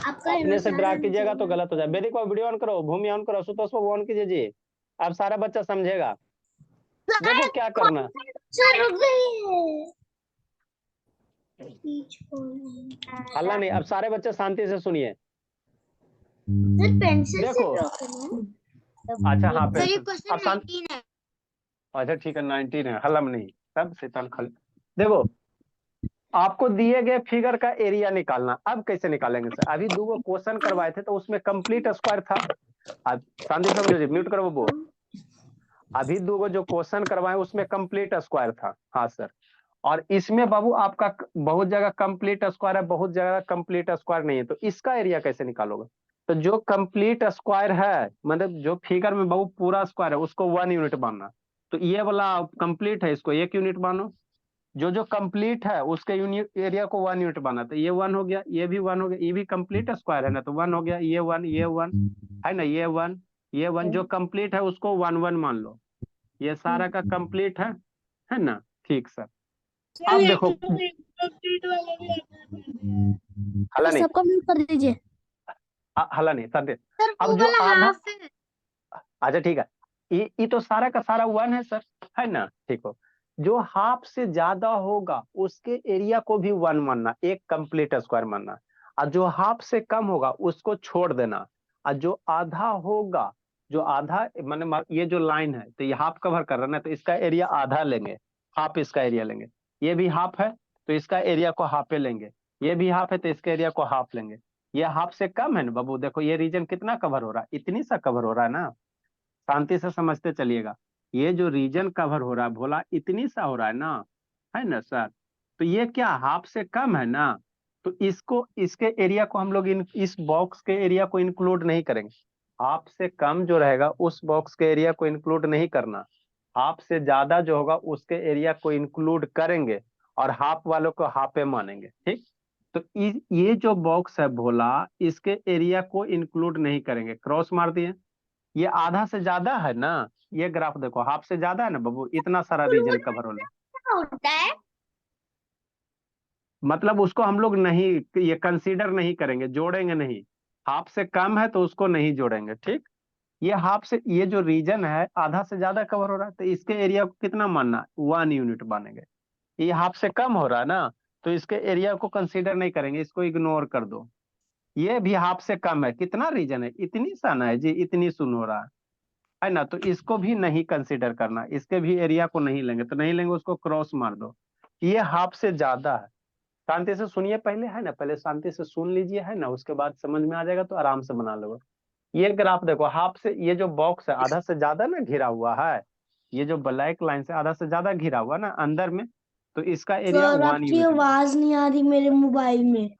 E: आपका
B: अपने से ड्रा
E: अनुसार
B: कीजिएगा तो गलत हो जाए। वेदिक को वीडियो ऑन करो, भूमि ऑन करो, सुतोष को ऑन कीजिए जी। अब सारा बच्चा समझेगा, देखो क्या करना।
E: सर रुक गई है।
B: हल्ला नहीं, अब सारे बच्चे शांति से सुनिए।
E: सर पेंसिल से
B: देखो,
E: ड्रॉ करना है।
B: अच्छा हाँ
C: सर ये
B: पेंसिल,
C: क्वेश्चन
B: अब शांत।
C: 19 है।
B: अच्छा ठीक है, 19 है, हल्ला में नहीं, सब शैतान खल। देखो, आपको दिए गए फिगर का एरिया निकालना। अब कैसे निकालेंगे सर? अभी दो क्वेश्चन करवाए थे तो उसमें कंप्लीट स्क्वायर था। अब शांति समझो जी, म्यूट करो वो। अभी दो जो क्वेश्चन करवाए उसमें कंप्लीट स्क्वायर था, हाँ सर। और इसमें बाबू आपका बहुत जगह कंप्लीट स्क्वायर है, बहुत जगह कंप्लीट स्क्वायर नहीं है, तो इसका एरिया कैसे निकालोगे? तो जो कंप्लीट स्क्वायर है, मतलब जो फिगर में बाबू पूरा स्क्वायर है, उसको 1 यूनिट मानना। तो ये वाला कंप्लीट है, इसको 1 यूनिट मानो। जो जो कंप्लीट है उसके यूनिट एरिया को 1 यूनिट माना, तो ये 1 हो गया, ये भी 1 हो गया, ये भी कंप्लीट स्क्वायर है ना, तो 1 हो गया, ये 1, ये 1 है ना, ये 1, ये 1, जो कंप्लीट है उसको 1 1 मान लो। ये सारा का कंप्लीट है ना? ठीक सर। अब देखो, हला नहीं,
E: सबका म्यूट कर दीजिए।
B: हला नहीं सर दे।
C: सर
B: अब
C: वो
B: जो
C: वाला
B: आधा,
C: हाफ है।
B: अच्छा ठीक है, ये तो सारा का सारा 1 है सर, है ना? ठीक हो। जो हाफ से ज्यादा होगा उसके एरिया को भी 1 मानना, एक कंप्लीट स्क्वायर मानना। और जो हाफ से कम होगा उसको छोड़ देना। और जो आधा होगा, जो आधा माने ये जो लाइन है तो ये हाफ कवर कर रहा है ना, तो इसका एरिया आधा लेंगे, हाफ इसका एरिया लेंगे। ये भी हाफ है तो इसका एरिया को हाफे लेंगे, ये भी हाफ है तो इसका एरिया को हाफ लेंगे। ये हाफ से कम है ना बाबू, देखो ये रीजन कितना कवर हो रहा है, इतनी सा कवर हो रहा है ना। शांति से समझते चलिएगा, ये जो रीजन कवर हो रहा है भोला, इतनी सा हो रहा है ना सर? तो ये क्या हाफ से कम है ना, तो इसको, इसके एरिया को हम लोग इस बॉक्स के एरिया को इंक्लूड नहीं करेंगे। हाफ से कम जो रहेगा उस बॉक्स के एरिया को इंक्लूड नहीं करना, हाफ से ज्यादा जो होगा उसके एरिया को इंक्लूड करेंगे, और हाफ वालों को हाफे मानेंगे, ठीक। तो ये जो बॉक्स है भोला, इसके एरिया को इंक्लूड नहीं करेंगे, क्रॉस मार दिए। ये आधा से ज्यादा है ना, ये ग्राफ देखो हाफ से ज्यादा है ना बाबू, इतना सारा रीजन कवर हो रहा है,
A: क्या होता है?
B: मतलब उसको हम लोग नहीं, ये कंसीडर नहीं करेंगे, जोड़ेंगे नहीं। हाफ से कम है तो उसको नहीं जोड़ेंगे, ठीक। ये हाफ से, ये जो रीजन है आधा से ज्यादा कवर हो रहा है, तो इसके एरिया को कितना मानना, 1 यूनिट मानेंगे। ये हाफ से कम हो रहा है ना, तो इसके एरिया को कंसीडर नहीं करेंगे, इसको इग्नोर कर दो। ये भी हाफ से कम है, कितना रीजन है, इतनी सा ना है जी, इतनी सुन हो रहा है ना, तो इसको भी नहीं कंसीडर करना, इसके भी एरिया को नहीं लेंगे, तो नहीं लेंगे, उसको क्रॉस मार दो। ये हाफ से ज्यादा है। शांति से सुनिए पहले, है ना, पहले शांति से सुन लीजिए, है ना, उसके बाद समझ में आ जाएगा तो आराम से बना लो। ये ग्राफ देखो, हाफ से, ये जो बॉक्स है आधा से ज्यादा ना घिरा हुआ है, ये जो ब्लैक लाइन से आधा से ज्यादा घिरा हुआ ना अंदर में, तो इसका एरिया
D: सर
B: 1
D: आपकी
B: यूनिट।
D: आवाज नहीं आ रही मेरे मोबाइल में।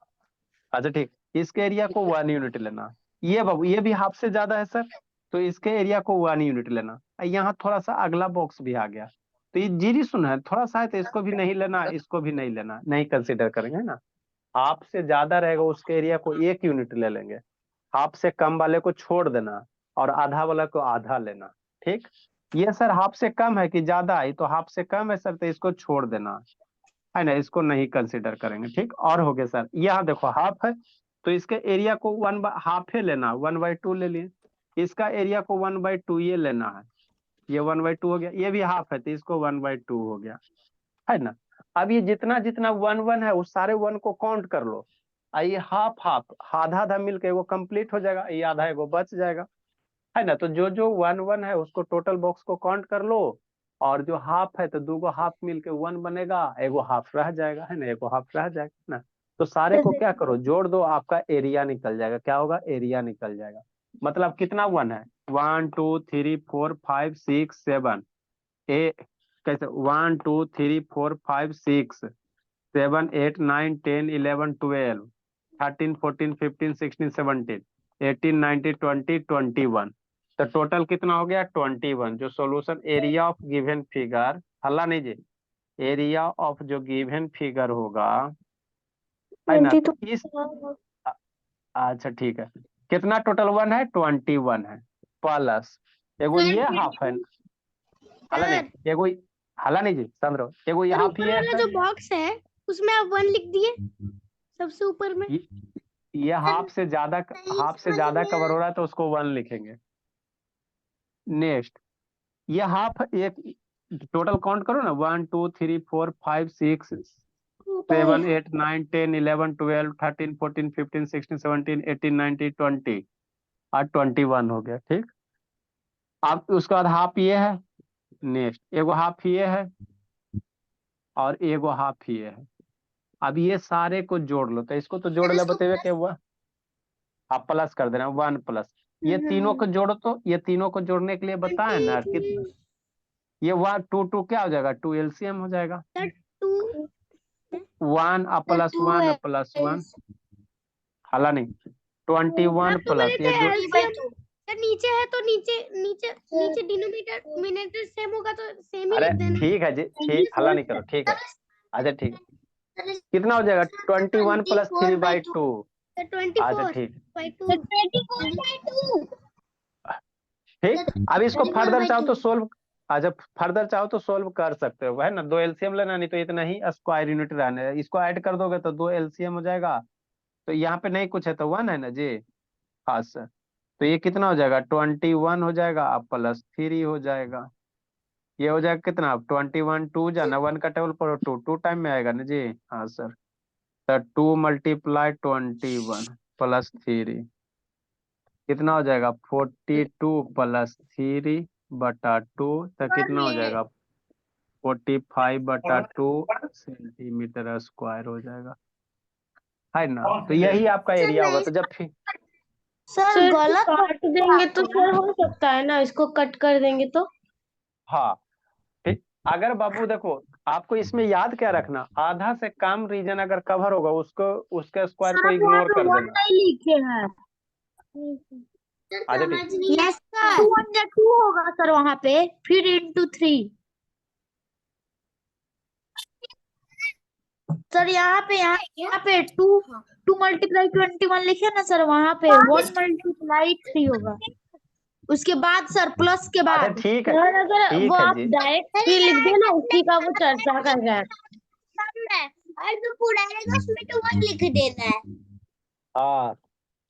B: अच्छा ठीक, इसके एरिया को 1 यूनिट लेना। ये बाबू ये भी हाफ से ज्यादा है सर, तो इसके एरिया को 1 यूनिट लेना। यहाँ थोड़ा सा अगला बॉक्स भी आ गया, तो ये जीरी सुन है थोड़ा सा है, तो इसको भी नहीं लेना, इसको भी नहीं लेना, नहीं कंसिडर करेंगे, है ना। हाफ से ज्यादा रहेगा उसके एरिया को 1 यूनिट ले लेंगे, हाफ से कम वाले को छोड़ देना, और आधा वाला को आधा लेना, ठीक। ये सर हाफ से कम है कि ज्यादा है, तो हाफ से कम है सर, तो इसको छोड़ देना, है ना, इसको नहीं कंसिडर करेंगे, ठीक। और हो गया सर, यहाँ देखो हाफ है तो इसके एरिया को 1/2 ही लेना, 1/2 ले लिए। इसका एरिया को 1/2 ये लेना है, ये 1/2 हो गया, ये भी हाफ है तो इसको 1/2 हो गया, है ना। अब ये जितना जितना 1 1 है उस सारे 1 को काउंट कर लो। ये हाफ हाफ, आधा आधा मिलके वो कंप्लीट हो जाएगा, ये आधा एगो बच जाएगा, है ना। तो जो जो 1 1 है उसको टोटल बॉक्स को काउंट कर लो, और जो हाफ है तो दो गो हाफ मिलके 1 बनेगा, एगो हाफ रह जाएगा, है ना, एगो हाफ रह जाएगा ना। तो सारे को क्या करो, जोड़ दो, आपका एरिया निकल जाएगा, क्या होगा, एरिया निकल जाएगा। मतलब कितना 1 है, 1 2 3 4 5 6 7, ए कैसे, 1 2 3 4 5 6 7 8 9 10 11 12 13 14 15 16 17, 18, 90, 20, 21। तो टोटल कितना हो गया? 21। जो solution area of given figure, हल्ला नहीं जी, एरिया ऑफ जो गिवन फिगर होगा, है ना, तो
E: 22
B: इस अच्छा ठीक है, कितना टोटल 1 है? 21 है, प्लस एगो ये हाफ है, हल्ला नहीं, एगो हल्ला नहीं जी, समझ रहे हो, एगो
C: सर
B: यहाँ
C: ऊपर
B: ये
C: वाला
B: है,
C: जो बॉक्स है उसमें आप 1 लिख दिए सबसे ऊपर में।
B: ये हाफ से ज्यादा कवर हो रहा है तो उसको 1 लिखेंगे। नेक्स्ट, ये हाफ, एक टोटल काउंट करो ना, 1 2 3 4 5 6 7 8 9 10 11 12 13 14 15 16 17 18 19 20 और 21 हो गया। ठीक, अब उसके बाद हाफ ये है, नेक्स्ट एगो हाफ ये है और एगो हाफ ये है। अब ये सारे को जोड़ लो, तो इसको तो जोड़ ले बतेगा कि वह आप प्लस कर देना 1 प्लस, ये तीनों को जोड़ो, तो ये तीनों को जोड़ने के लिए बताए ना कि ये 1 2 2 क्या हो जाएगा? 2 एलसीएम हो जाएगा, 1 प्लस 1 प्लस 1, हाला नहीं, 21
C: आप तो बोले
B: प्लस
C: थे
B: ये दो,
C: एलसीएम नीचे है तो नीचे नीचे नीचे डिनोमिनेटर सेम होगा तो सेम ही
B: अरे
C: लिख देना।
B: ठीक है जी, ठीक, हल्ला नहीं करो, ठीक है, अच्छा ठीक है, कितना हो जाएगा? 21 प्लस 3/2, अच्छा
C: 24
B: ठीक
C: by 2।
B: ठीक। अब इसको फर्दर चाहो तो सोल्व, अच्छा फर्दर चाहो तो सोल्व कर सकते हो, है ना, 2 एलसीएम लेना, नहीं तो इतना ही स्क्वायर यूनिट रहने है। इसको ऐड कर दोगे तो 2 एलसीएम हो जाएगा, तो यहाँ पे नहीं कुछ है तो 1 है ना जी, हाँ सर, तो ये कितना हो जाएगा? 21 हो जाएगा, अब प्लस 3 हो जाएगा, ये हो जाएगा कितना? अब 21 2 जाना 1 का टेबल पर 2 2 टाइम में आएगा ना जी, हाँ सर, तो 2 मल्टीप्लाई 21 प्लस 3 कितना हो जाएगा? 42 प्लस 3/2, तो कितना हो जाएगा? 45/2 सेंटीमीटर स्क्वायर हो जाएगा, है ना। तो यही आपका एरिया होगा। तो जब फिर
E: सर
C: सर
E: गलत
C: काट देंगे तो सर हो सकता है ना, इसको कट कर देंगे तो।
B: हाँ ठीक, अगर बाबू देखो, आपको इसमें याद क्या रखना, आधा से कम रीजन अगर कवर होगा उसको, उसके स्क्वायर को इग्नोर कर देना।
C: नहीं लिखे हैं।
B: अच्छा ठीक,
E: यस सर
C: 2 होगा सर वहाँ पे, फिर into 3।
E: सर यहाँ पे 2 मल्टीप्लाई 21 लिखे ना सर, वहाँ पे 1 मल्टीप्लाई 3 होगा। उसके बाद सर प्लस के
B: अच्छा
E: बाद
B: ठीक है,
C: सर अगर
B: ठीक
C: वो
B: है
C: आप
B: जी,
C: डायरेक्ट 3 लिख दे ना, उसी का वो चर्चा कर रहा है।
A: और जो पूरा रहेगा उसमें तो 1 लिख देना है।
B: हाँ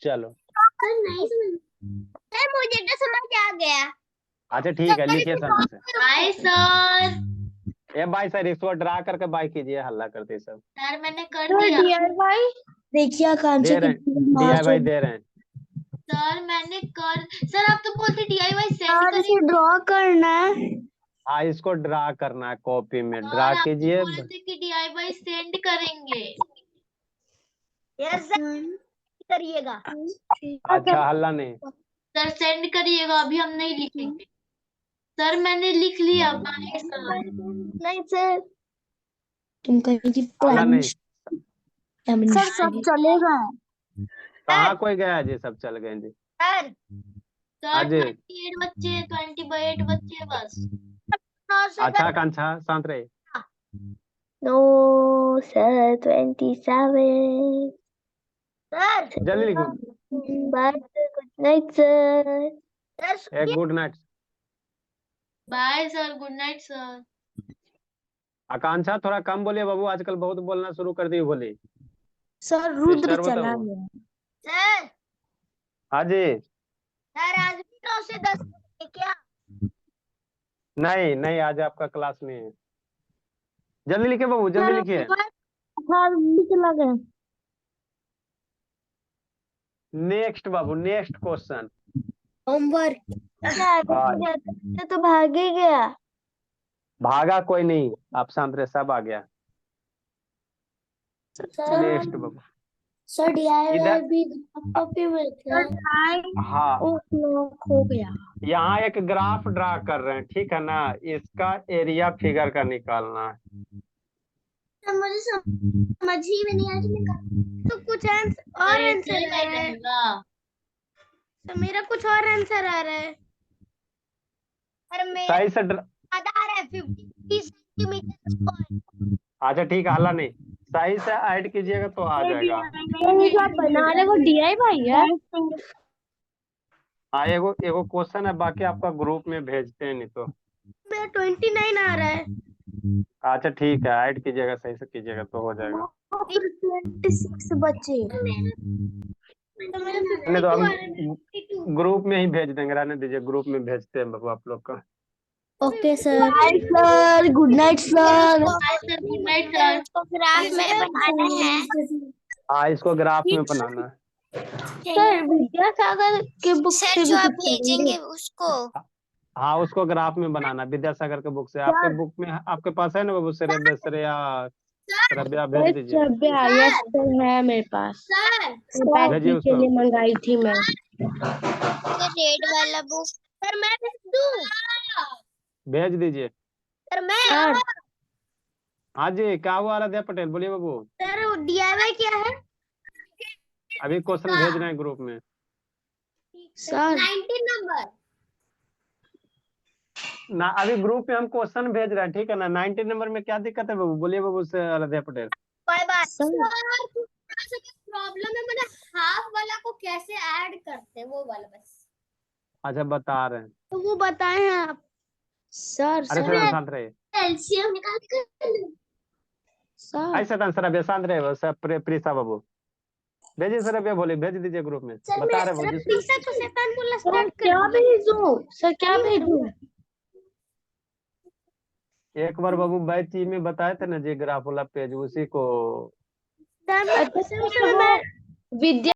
B: चलो,
A: सर नहीं समझ, सर मुझे तो समझ आ गया।
B: अच्छा ठीक है, लिखिए समय से।
A: Bye sir.
B: ए भाई सर, इसको ड्रा करके बाय कीजिए, हल्ला करते सब
A: सर मैंने कर
C: सर
A: दिया।
C: DIY
E: देखिए आकांक्षा
B: दे रहे हैं, DIY दे रहे हैं।
A: सर मैंने कर, सर आप तो बोलते DIY सेंड
E: सर इसे ड्रॉ करना है।
B: हाँ इसको ड्रा करना है, कॉपी में ड्रा
A: और आप तो
B: कीजिए।
A: बोले थे कि DIY सेंड करेंगे।
E: यस करिएगा।
B: अच्छा हल्ला नहीं,
A: सर सेंड करिएगा, अभी हम नहीं लिखेंगे। सर मैंने लिख लिया, बाय सर।
E: नहीं सर तुम कहीं
B: हल्ला नहीं,
E: सर सब चलेगा।
B: कहाँ कोई गया जी, सब चल गए जी।
E: सर
B: हाँ
A: सर
B: जी,
A: 28 बच्चे, 20/8 बच्चे बस।
B: अच्छा आकांक्षा शांत रहे।
E: नो सर 27 सर
B: जल्दी लिखो,
E: बाय गुड नाइट सर।
B: एक good night.
A: Bye sir, good night sir.
B: Akanksha थोड़ा कम बोलिए बाबू, आजकल बहुत बोलना शुरू कर दी बोली,
E: सर रुद्र
B: डिस्टर्ब होता
E: चला
B: हूँ।
E: गया। सर
B: हाँ जी,
E: सर आज भी 9 से 10 है क्या?
B: नहीं नहीं, आज आपका क्लास में है। जल्दी लिखिए बाबू, जल्दी लिखिए।
E: चला गया।
B: नेक्स्ट बाबू, नेक्स्ट क्वेश्चन।
E: होमवर्क तो भाग ही गया।
B: भागा कोई नहीं, आप शांत रहे, सब आ गया।
E: सर
B: नेक्स्ट बाबू,
E: सर DIY
B: इधर
E: भी कॉपी में था।
B: हाँ,
C: हो गया।
B: यहाँ एक ग्राफ ड्रा कर रहे हैं, ठीक है ना, इसका एरिया फिगर का निकालना है।
A: मुझे समझ ही में नहीं आ रही।
C: तो कुछ आंसर और आंसर है।
A: तो मेरा कुछ और आंसर आ रहा है। और मेरा
B: सही से
A: ज्यादा आ रहा है 50 सेंटीमीटर।
B: अच्छा ठीक है, हल्ला नहीं, सही से ऐड कीजिएगा तो आ जाएगा।
C: तो जो आप बना रहे वो DIY है?
B: हाँ, एगो एगो क्वेश्चन है, बाकी आपका ग्रुप में भेजते हैं, नहीं तो।
A: मेरा 29 आ रहा है।
B: अच्छा ठीक है, ऐड कीजिएगा, सही से कीजिएगा तो हो जाएगा।
E: और फिर 26 बचे।
A: तो मेरा
B: नहीं
A: 52
B: तो
A: आ
B: हम
A: रहा है 52।
B: ग्रुप में ही भेज देंगे, रहने दीजिए, ग्रुप में भेजते हैं बाबू आप लोग का।
D: Okay sir.
C: Sir good night sir.
A: Sir good night sir. इसको ग्राफ में बनाना है।
B: हाँ, इसको ग्राफ में बनाना है।
C: सर विद्यासागर के बुक
A: सर
C: से भी
A: जो आप
C: कुछ करेंगे?
A: भेजेंगे उसको।
B: हाँ, उसको ग्राफ में बनाना है, विद्यासागर के बुक से। आपके बुक में, आपके पास है ना बाबू, श्रेया भेज दीजिए।
C: यस सर है मेरे पास।
A: सर
B: भेजिए
C: के
B: उसको।
C: लिए मंगाई थी मैं।
A: रेड वाला बुक। सर मैं भेज दूं।
B: भेज दीजिए।
A: सर मैं।
C: सर
B: हाँ जी, क्या हुआ आराध्या पटेल, बोलिए बाबू।
A: सर वो DIY क्या है?
B: अभी क्वेश्चन भेज रहे हैं ग्रुप में।
C: Sir
A: 19 number.
B: ना, अभी ग्रुप में हम क्वेश्चन भेज रहे हैं, ठीक है ना। 19 नंबर में क्या दिक्कत है बाबू, बोलिए बाबू से Aaradhya Patel.
A: Bye bye.
C: Sir
A: sir problem है, मैंने हाफ वाला को कैसे ऐड करते हैं वो वाला बस।
B: अच्छा, बता रहे हैं।
A: तो वो बताए हैं आप।
C: सर
B: अरे
C: सर
B: सर शांत रहिए,
A: एलसीएम निकाल कर।
C: सर
B: ऐसे सर अभी शांत रहे सर। प्रीसा बाबू भेजिए सर, अभी बोलिए, भेज दीजिए ग्रुप में, बता रहे बाबू जिस।
A: प्रीसा को शैतान बोलना
C: सर
A: स्टार्ट कर
C: क्या
A: दिया।
C: भेजूं? सर क्या भेजूं?
B: एक बार बाबू बैच में बताए थे ना जी, ग्राफ वाला पेज, उसी को।
A: सर मैं
C: अच्छा सर वो विद्या